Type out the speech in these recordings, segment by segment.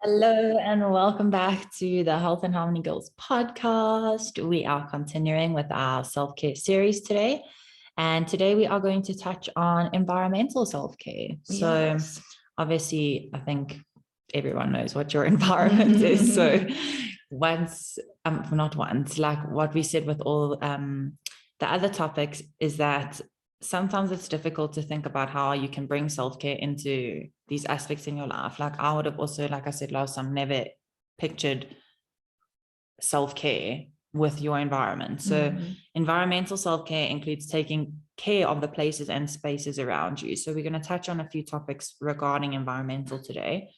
Hello and welcome back to the Health and Harmony Girls podcast. We are continuing with our self-care series today. And today we are going to touch on environmental self-care. So obviously, I think everyone knows what your environment is. So like what we said with all the other topics is that sometimes it's difficult to think about how you can bring self-care into these aspects in your life. Like I would have also, like I said last time, never pictured self-care with your environment. So environmental self-care includes taking care of the places and spaces around you. So we're going to touch on a few topics regarding environmental today.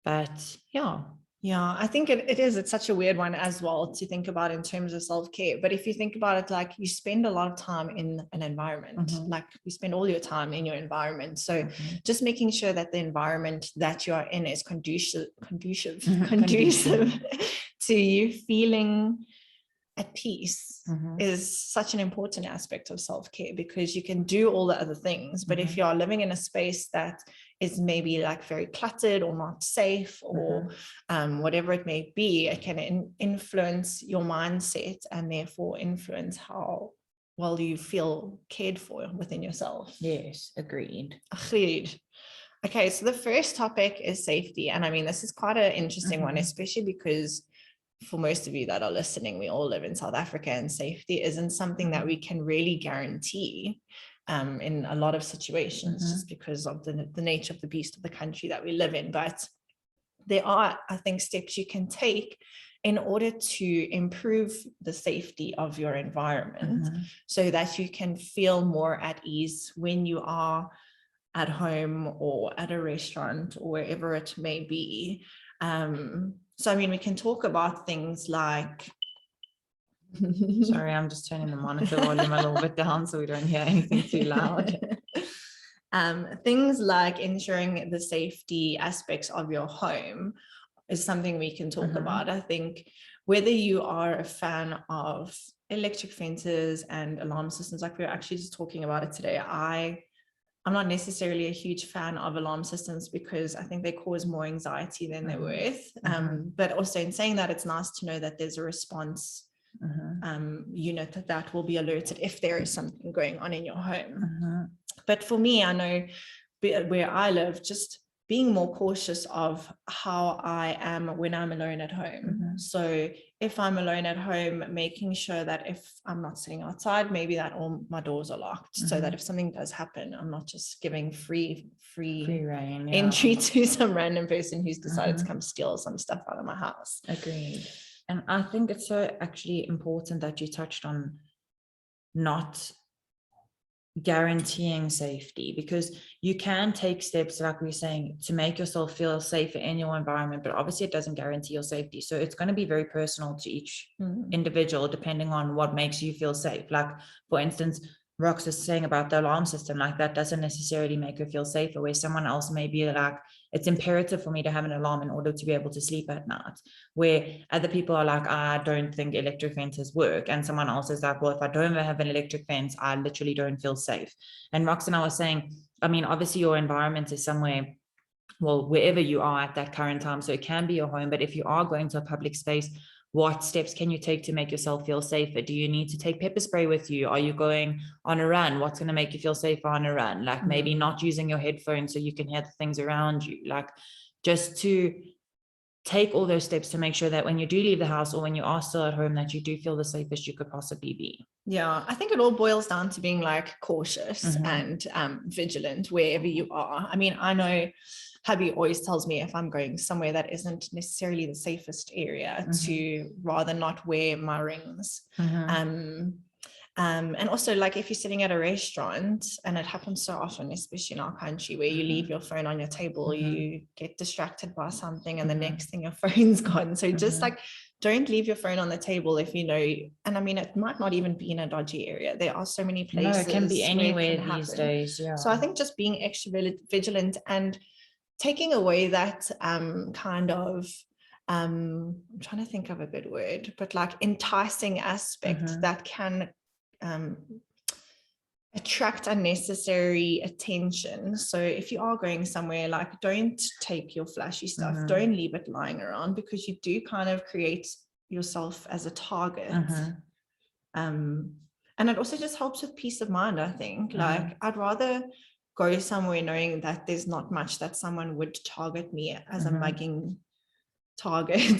But yeah, I think it's such a weird one as well to think about in terms of self-care. But if you think about it, like you spend a lot of time in an environment, like you spend all your time in your environment. So just making sure that the environment that you are in is conducive to you feeling at peace is such an important aspect of self-care, because you can do all the other things, but if you are living in a space that is maybe like very cluttered or not safe or whatever it may be, it can influence your mindset and therefore influence how well you feel cared for within yourself. Yes, agreed. Okay, so the first topic is safety, and I mean this is quite an interesting one, especially because for most of you that are listening, we all live in South Africa, and safety isn't something that we can really guarantee in a lot of situations, just because of the nature of the beast of the country that we live in. But there are, I think, steps you can take in order to improve the safety of your environment so that you can feel more at ease when you are at home or at a restaurant or wherever it may be. So, I mean, we can talk about things like... Sorry, I'm just turning the monitor volume a little bit down so we don't hear anything too loud. Things like ensuring the safety aspects of your home is something we can talk about. I think whether you are a fan of electric fences and alarm systems, like we were actually just talking about it today, I'm not necessarily a huge fan of alarm systems because I think they cause more anxiety than they're worth. But also in saying that, it's nice to know that there's a response unit that will be alerted if there is something going on in your home. But for me, I know where I live, just being more cautious of how I am when I'm alone at home. So if I'm alone at home, making sure that if I'm not sitting outside, maybe that all my doors are locked, so that if something does happen, I'm not just giving free rein, entry to some random person who's decided to come steal some stuff out of my house. Agreed. And I think it's so actually important that you touched on not guaranteeing safety, because you can take steps, like we're saying, to make yourself feel safer in your environment, but obviously it doesn't guarantee your safety. So it's going to be very personal to each individual, depending on what makes you feel safe. Like, for instance, Rox is saying about the alarm system, like that doesn't necessarily make her feel safer, where someone else may be like, it's imperative for me to have an alarm in order to be able to sleep at night, where other people are like, I don't think electric fences work, and someone else is like, well, if I don't have an electric fence, I literally don't feel safe. And Rox and I were saying, I mean, obviously your environment is somewhere, well, wherever you are at that current time, so it can be your home, but if you are going to a public space, what steps can you take to make yourself feel safer? Do you need to take pepper spray with you? Are you going on a run? What's going to make you feel safer on a run? Like maybe not using your headphones so you can hear the things around you. Like just to take all those steps to make sure that when you do leave the house or when you are still at home, that you do feel the safest you could possibly be. Yeah, I think it all boils down to being like cautious and vigilant wherever you are. I mean, I know hubby always tells me if I'm going somewhere that isn't necessarily the safest area to rather not wear my rings. And also, like, if you're sitting at a restaurant, and it happens so often, especially in our country, where you leave your phone on your table, you get distracted by something, and the next thing your phone's gone. So just like, don't leave your phone on the table if you know, and I mean, it might not even be in a dodgy area. There are so many places. No, it can be anywhere these days. Yeah. So I think just being extra vigilant and taking away that kind of I'm trying to think of a good word, but like enticing aspect that can attract unnecessary attention. So if you are going somewhere, like, don't take your flashy stuff, don't leave it lying around, because you do kind of create yourself as a target. And it also just helps with peace of mind, I think. Like, I'd rather go somewhere knowing that there's not much that someone would target me as a mugging target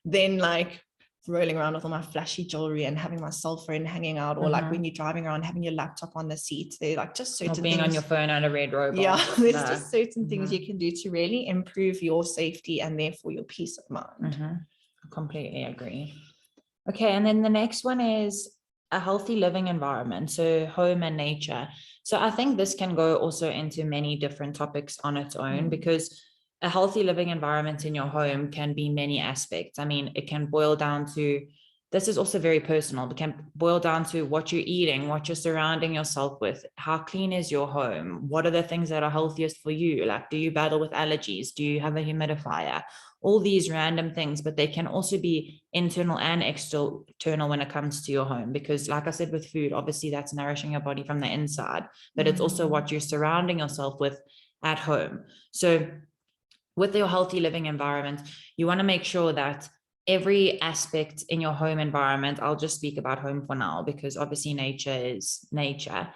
than like rolling around with all my flashy jewelry and having my cell phone hanging out, or like when you're driving around having your laptop on the seat. They're like just certain or being things on your phone on a red robot. Yeah, there's just certain things you can do to really improve your safety and therefore your peace of mind. I completely agree. Okay, and then the next one is a healthy living environment, so home and nature. So I think this can go also into many different topics on its own, because a healthy living environment in your home can be many aspects. I mean, it can boil down to, this is also very personal, it can boil down to what you're eating, what you're surrounding yourself with, how clean is your home, what are the things that are healthiest for you, like do you battle with allergies, do you have a humidifier, all these random things. But they can also be internal and external when it comes to your home, because like I said, with food, obviously that's nourishing your body from the inside, but it's also what you're surrounding yourself with at home. So with your healthy living environment, you want to make sure that every aspect in your home environment, I'll just speak about home for now, because obviously nature is nature.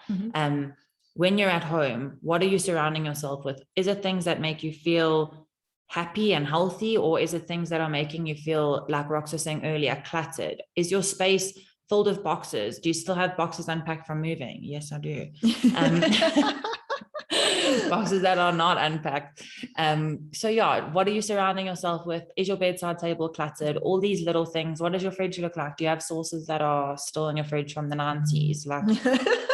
When you're at home, what are you surrounding yourself with? Is it things that make you feel happy and healthy, or is it things that are making you feel, like Rox was saying earlier, cluttered? Is your space filled with boxes? Do you still have boxes unpacked from moving? Yes, I do. Boxes that are not unpacked. So yeah, what are you surrounding yourself with? Is your bedside table cluttered? All these little things. What does your fridge look like? Do you have sauces that are still in your fridge from the 90s? Like,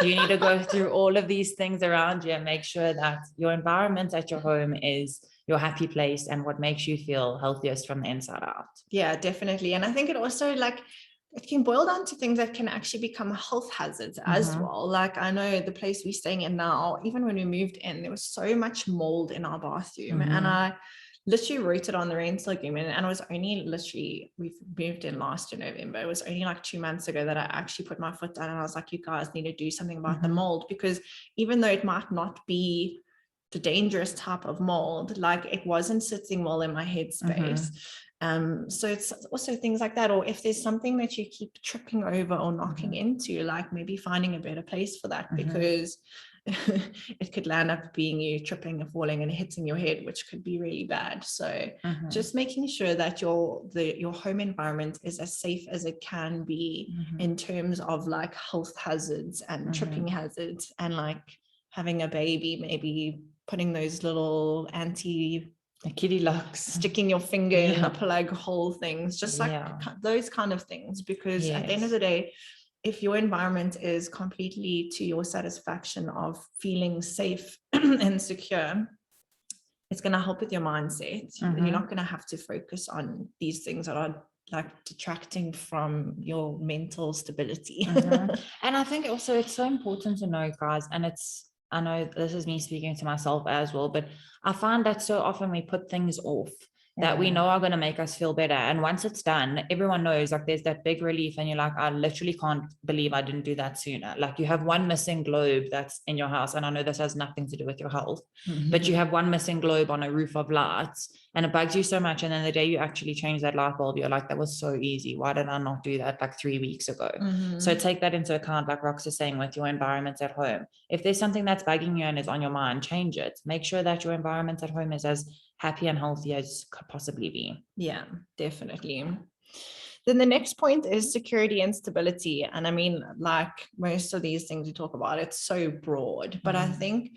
you need to go through all of these things around you and make sure that your environment at your home is your happy place and what makes you feel healthiest from the inside out. Yeah, definitely. And I think it also, like, it can boil down to things that can actually become health hazards as well. Like, I know the place we're staying in now, even when we moved in, there was so much mold in our bathroom, and I literally wrote it on the rental agreement. And it was only literally, we moved in last year November, it was only like 2 months ago that I actually put my foot down and I was like, you guys need to do something about the mold, because even though it might not be the dangerous type of mold, like, it wasn't sitting well in my headspace. So it's also things like that, or if there's something that you keep tripping over or knocking into, like maybe finding a better place for that, because it could land up being you tripping and falling and hitting your head, which could be really bad. So just making sure that your home environment is as safe as it can be in terms of like health hazards and tripping hazards, and like having a baby, maybe putting those little kitty locks, sticking your finger in the plug hole things, just like those kind of things, because at the end of the day, if your environment is completely to your satisfaction of feeling safe and secure, it's going to help with your mindset. You're not going to have to focus on these things that are like detracting from your mental stability. And I think also it's so important to know, guys, and I know this is me speaking to myself as well, but I find that so often we put things off that we know are going to make us feel better. And once it's done, everyone knows, like, there's that big relief and you're like, I literally can't believe I didn't do that sooner. Like, you have one missing globe that's in your house. And I know this has nothing to do with your health, but you have one missing globe on a roof of lights and it bugs you so much. And then the day you actually change that light bulb, you're like, that was so easy. Why did I not do that like 3 weeks ago? So take that into account, like Rox is saying, with your environment at home. If there's something that's bugging you and is on your mind, change it. Make sure that your environment at home is as happy and healthy as could possibly be. Yeah, definitely. Then the next point is security and stability. And I mean, like most of these things we talk about, it's so broad, but I think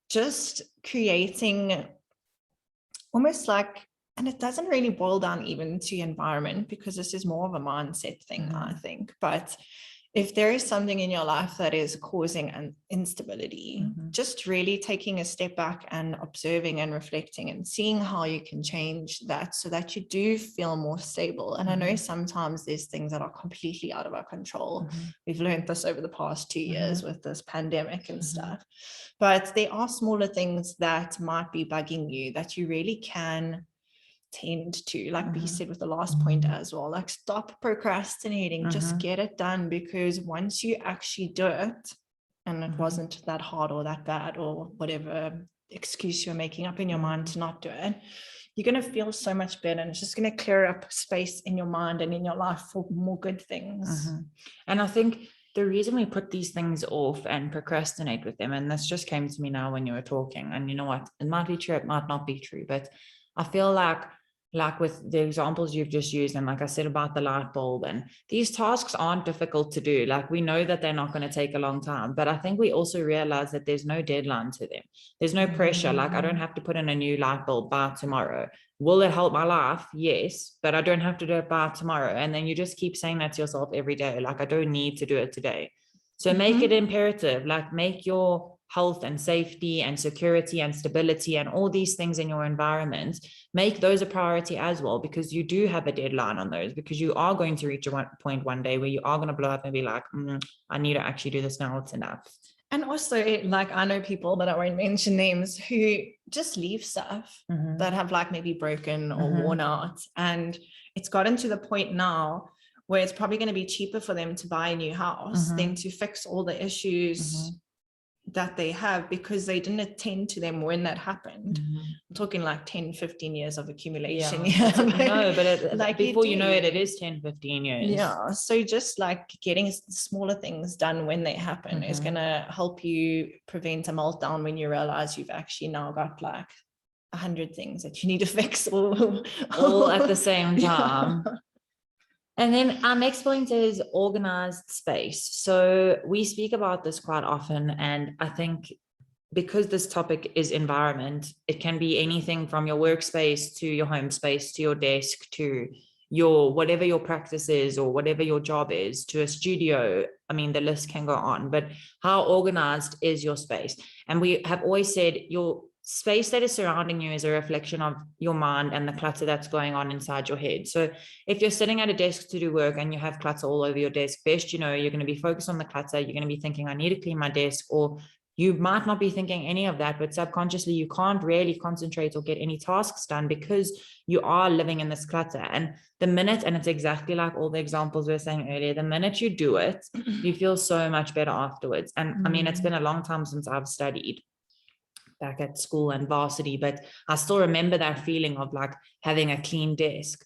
just creating almost like, and it doesn't really boil down even to environment, because this is more of a mindset thing, I think. But if there is something in your life that is causing an instability, just really taking a step back and observing and reflecting and seeing how you can change that so that you do feel more stable. And I know sometimes there's things that are completely out of our control. We've learned this over the past 2 years with this pandemic and stuff, but there are smaller things that might be bugging you that you really can tend to, like we said with the last point as well, like stop procrastinating, just get it done, because once you actually do it, and it wasn't that hard or that bad or whatever excuse you're making up in your mind to not do it, you're going to feel so much better, and it's just going to clear up space in your mind and in your life for more good things. And I think the reason we put these things off and procrastinate with them, and this just came to me now when you were talking, and you know what, it might be true, it might not be true, but I feel like with the examples you've just used, and like I said about the light bulb, and these tasks aren't difficult to do. Like, we know that they're not going to take a long time, but I think we also realize that there's no deadline to them. There's no pressure. Like, I don't have to put in a new light bulb by tomorrow. Will it help my life? Yes, but I don't have to do it by tomorrow. And then you just keep saying that to yourself every day. Like, I don't need to do it today. So make it imperative, like make your health and safety and security and stability and all these things in your environment, make those a priority as well, because you do have a deadline on those, because you are going to reach a point one day where you are going to blow up and be like, I need to actually do this now, it's enough. And also, like, I know people that I won't mention names who just leave stuff that have like maybe broken or worn out. And it's gotten to the point now where it's probably going to be cheaper for them to buy a new house than to fix all the issues that they have, because they didn't attend to them when that happened. I'm talking like 10, 15 years of accumulation. No, but like before you know it, it is 10, 15 years. Yeah. So just like getting smaller things done when they happen is going to help you prevent a meltdown when you realize you've actually now got like 100 things that you need to fix all at the same time. Yeah. And then our next point is organized space. So we speak about this quite often, and I think because this topic is environment, it can be anything from your workspace to your home space to your desk to your whatever your practice is or whatever your job is, to a studio. I mean, the list can go on, but how organized is your space? And we have always said your space that is surrounding you is a reflection of your mind and the clutter that's going on inside your head. So if you're sitting at a desk to do work and you have clutter all over your desk, best you know, you're going to be focused on the clutter. You're going to be thinking, I need to clean my desk, or you might not be thinking any of that, but subconsciously you can't really concentrate or get any tasks done because you are living in this clutter. And the minute, and it's exactly like all the examples we were saying earlier, the minute you do it, you feel so much better afterwards. And I mean, it's been a long time since I've studied back at school and varsity, but I still remember that feeling of like having a clean desk.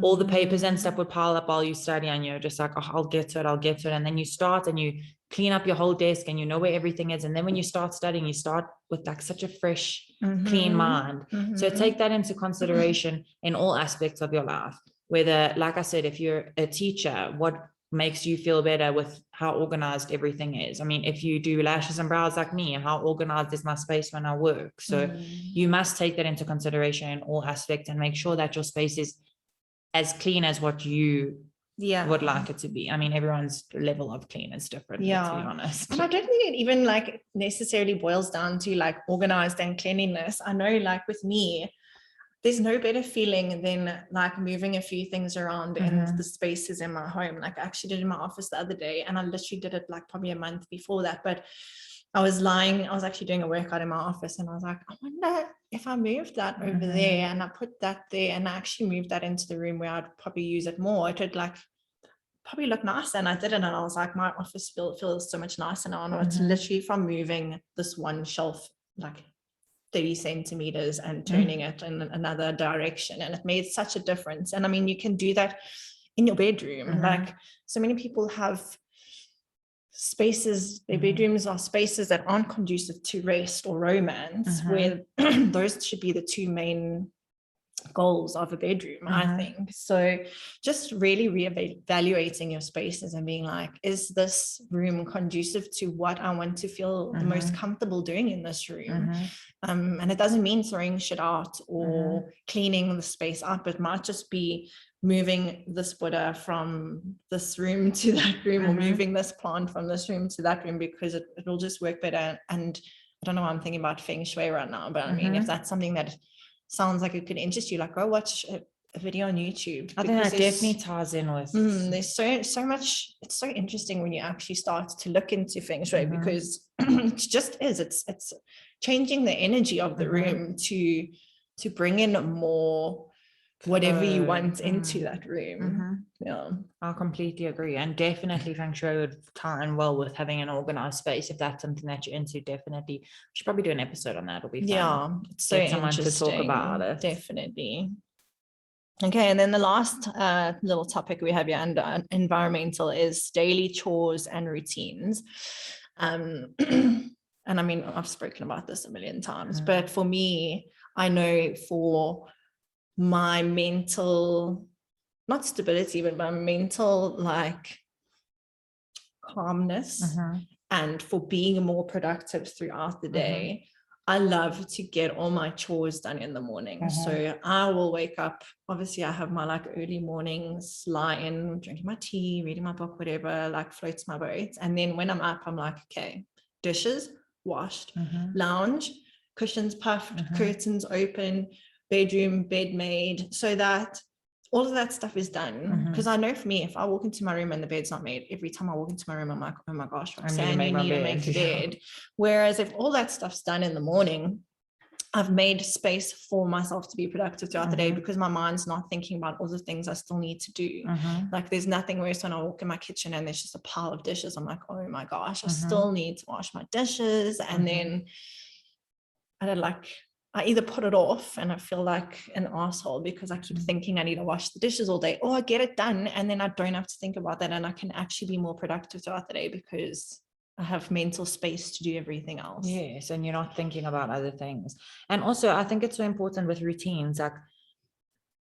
All the papers and stuff would pile up while you study, and you're just like, oh, I'll get to it. And then you start and you clean up your whole desk and you know where everything is. And then when you start studying, you start with like such a fresh, clean mind. So take that into consideration in all aspects of your life. Whether, like I said, if you're a teacher, what makes you feel better with how organized everything is? I mean, if you do lashes and brows like me, how organized is my space when I work? So you must take that into consideration in all aspects and make sure that your space is as clean as what you would like it to be. I mean, everyone's level of clean is different, let's be honest. And I don't think it even like necessarily boils down to like organized and cleanliness. I know, like with me, there's no better feeling than like moving a few things around in the spaces in my home. Like I actually did in my office the other day, and I literally did it like probably a month before that, but I was actually doing a workout in my office, and I was like, I wonder if I moved that over there and I put that there and I actually moved that into the room where I'd probably use it more, it would like probably look nicer. And I did it, and I was like, my office feels so much nicer now. And it's literally from moving this one shelf like 30 centimeters and turning it in another direction, and it made such a difference. And I mean, you can do that in your bedroom. Like so many people have spaces, their bedrooms are spaces that aren't conducive to rest or romance, where those should be the two main goals of a bedroom, I think. So just really reevaluating your spaces and being like, is this room conducive to what I want to feel the most comfortable doing in this room? And it doesn't mean throwing shit out or cleaning the space up. It might just be moving this Buddha from this room to that room, or moving this plant from this room to that room, because it will just work better. And I don't know why I'm thinking about feng shui right now, but I mean, if that's something that sounds like it could interest you, like go watch a video on YouTube. I think that definitely ties in with there's so much. It's so interesting when you actually start to look into feng shui, because it just is, it's changing the energy of the room to bring in more whatever you So, want into that room. Yeah, I completely agree, and definitely feng shui would tie in well with having an organized space. If that's something that you're into, definitely we should probably do an episode on that. It'll be fun. yeah, it's so Get someone to talk about it. definitely. Okay, and then the last little topic we have here under environmental is daily chores and routines. And I mean, I've spoken about this a million times, but for me, I know for my mental, not stability, but my mental like calmness and for being more productive throughout the day, I love to get all my chores done in the morning. So I will wake up, obviously I have my like early mornings, lie in, drinking my tea, reading my book, whatever, like floats my boat. And then when I'm up, I'm like, okay, dishes washed, lounge, cushions puffed, curtains open, bedroom, bed made, so that all of that stuff is done. Because I know for me, if I walk into my room and the bed's not made, every time I walk into my room, I'm like, oh my gosh, Roxanne, you need to make the bed. Whereas if all that stuff's done in the morning, I've made space for myself to be productive throughout the day because my mind's not thinking about all the things I still need to do. Like there's nothing worse when I walk in my kitchen and there's just a pile of dishes. I'm like, oh my gosh, I still need to wash my dishes. And then I don't like, I either put it off and I feel like an asshole because I keep thinking I need to wash the dishes all day, or I get it done and then I don't have to think about that and I can actually be more productive throughout the day because I have mental space to do everything else. Yes, and you're not thinking about other things. And also, I think it's so important with routines. Like,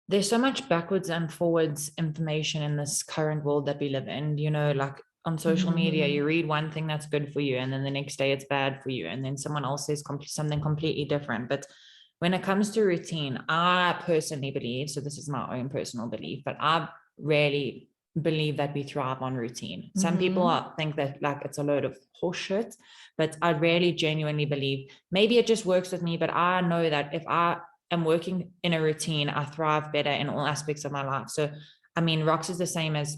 there's so much backwards and forwards information in this current world that we live in. You know, like on social media, you read one thing that's good for you, and then the next day it's bad for you, and then someone else says something completely different. But when it comes to routine, I personally believe, so this is my own personal belief, but I really believe that we thrive on routine. Some people think that like it's a load of horseshit, but I really genuinely believe, maybe it just works with me, but I know that if I am working in a routine, I thrive better in all aspects of my life. So I mean, Rox is the same as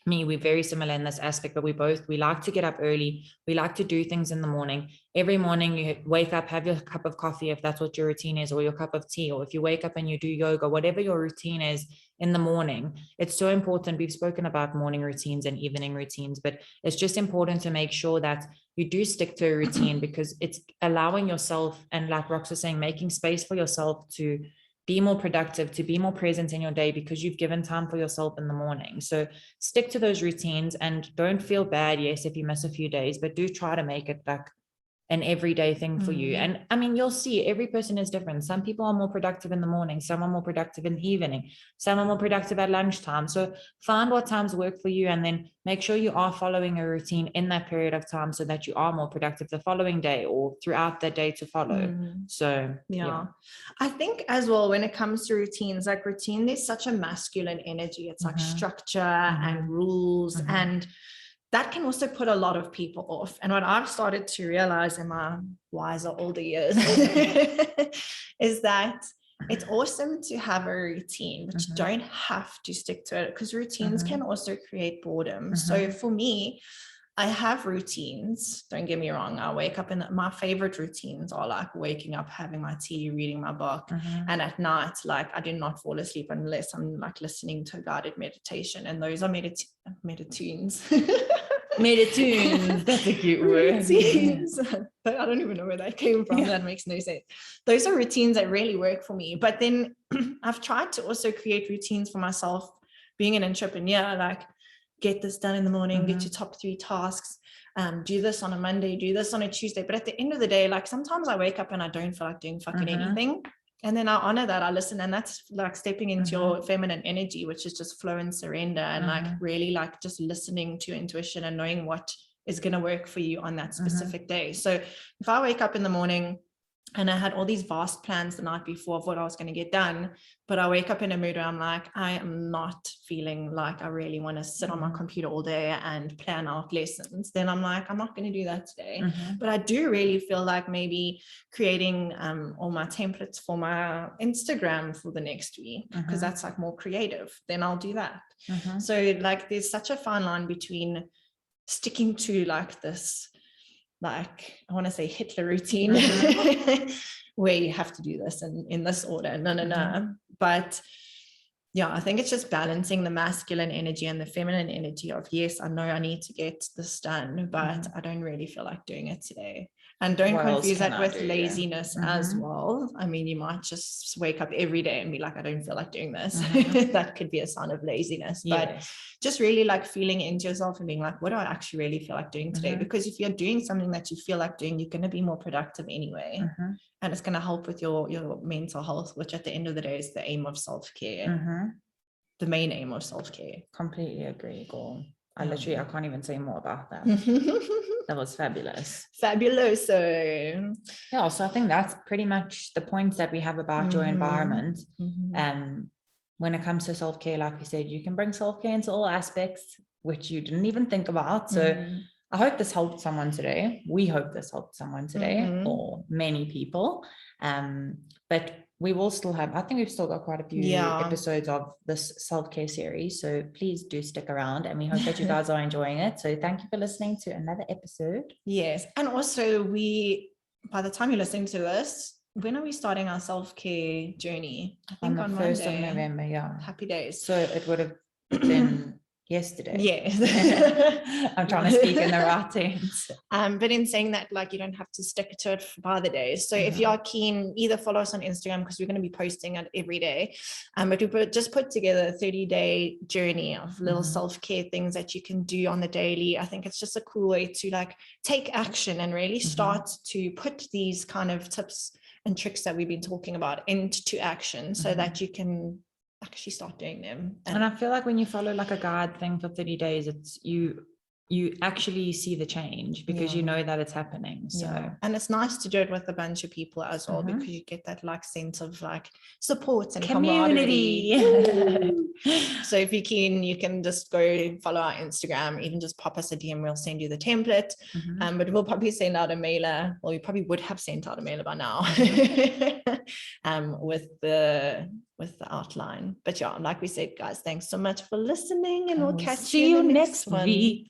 me. We're very similar in this aspect, but we like to get up early. We like to do things in the morning. Every morning you wake up, have your cup of coffee, if that's what your routine is, or your cup of tea, or if you wake up and you do yoga, whatever your routine is in the morning. It's so important. We've spoken about morning routines and evening routines, but it's just important to make sure that you do stick to a routine because it's allowing yourself, and like Rox was saying, making space for yourself to be more productive, to be more present in your day because you've given time for yourself in the morning. So stick to those routines and don't feel bad, yes, if you miss a few days, but do try to make it like an everyday thing for you. And I mean, you'll see every person is different. Some people are more productive in the morning, some are more productive in the evening, some are more productive at lunchtime. So find what times work for you and then make sure you are following a routine in that period of time so that you are more productive the following day or throughout the day to follow. So yeah, I think as well, when it comes to routines, like routine, there's such a masculine energy. It's like structure and rules, and that can also put a lot of people off. And what I've started to realize in my wiser older years is that it's awesome to have a routine, but you don't have to stick to it because routines can also create boredom. So for me, I have routines. Don't get me wrong. I wake up my favorite routines are like waking up, having my tea, reading my book. And at night, like I do not fall asleep unless I'm like listening to a guided meditation. And those are meditunes. Meditunes, that's a cute word. But I don't even know where that came from. That makes no sense. Those are routines that really work for me. But then I've tried to also create routines for myself, being an entrepreneur, like get this done in the morning, get your top 3 tasks, do this on a Monday, do this on a Tuesday. But at the end of the day, like sometimes I wake up and I don't feel like doing fucking anything. And then I honor that, I listen, and that's like stepping into your feminine energy, which is just flow and surrender and like really like just listening to your intuition and knowing what is going to work for you on that specific day. So if I wake up in the morning and I had all these vast plans the night before of what I was going to get done, but I wake up in a mood where I'm like, I am not feeling like I really want to sit on my computer all day and plan out lessons, then I'm like, I'm not going to do that today. But I do really feel like maybe creating all my templates for my Instagram for the next week, because that's like more creative, then I'll do that. So like there's such a fine line between sticking to like this, like I want to say Hitler routine where you have to do this in this order. No. But Yeah, I think it's just balancing the masculine energy and the feminine energy of, yes, I know I need to get this done, but I don't really feel like doing it today. And don't What else confuse can that I with do? laziness as well. I mean, you might just wake up every day and be like, I don't feel like doing this. That could be a sign of laziness. But Yes. just really like feeling into yourself and being like, what do I actually really feel like doing today? Because if you're doing something that you feel like doing, you're going to be more productive anyway. And it's going to help with your mental health, which at the end of the day is the aim of self-care. The main aim of self-care. Completely agree, Gorm. I can't even say more about that. That was fabulous. Fabuloso. Yeah, so I think that's pretty much the points that we have about your environment. When it comes to self-care, like we said, you can bring self-care into all aspects, which you didn't even think about. So I hope this helped someone today. We hope this helped someone today, or many people. But we will still have, I think we've still got quite a few episodes of this self-care series. So please do stick around, and we hope that you guys are enjoying it. So thank you for listening to another episode. Yes. And also by the time you're listening to this, when are we starting our self-care journey? I think on the 1st of November. Yeah. Happy days. So it would have been yesterday. Yes. I'm trying to speak in the right tense. But in saying that, like, you don't have to stick to it by the days. So if you are keen, either follow us on Instagram, because we're going to be posting it every day. But we just put together a 30-day journey of little self-care things that you can do on the daily. I think it's just a cool way to like take action and really start to put these kind of tips and tricks that we've been talking about into action, so that you can actually start doing them. And I feel like when you follow like a guide thing for 30 days, it's you actually see the change, because you know that it's happening. So and it's nice to do it with a bunch of people as well, because you get that like sense of like support and community. So if you're keen, you can just go follow our Instagram, even just pop us a DM, we'll send you the template. But we'll probably send out a mailer, or we probably would have sent out a mailer by now, with the outline. But yeah, like we said, guys, thanks so much for listening, and we'll catch you next week.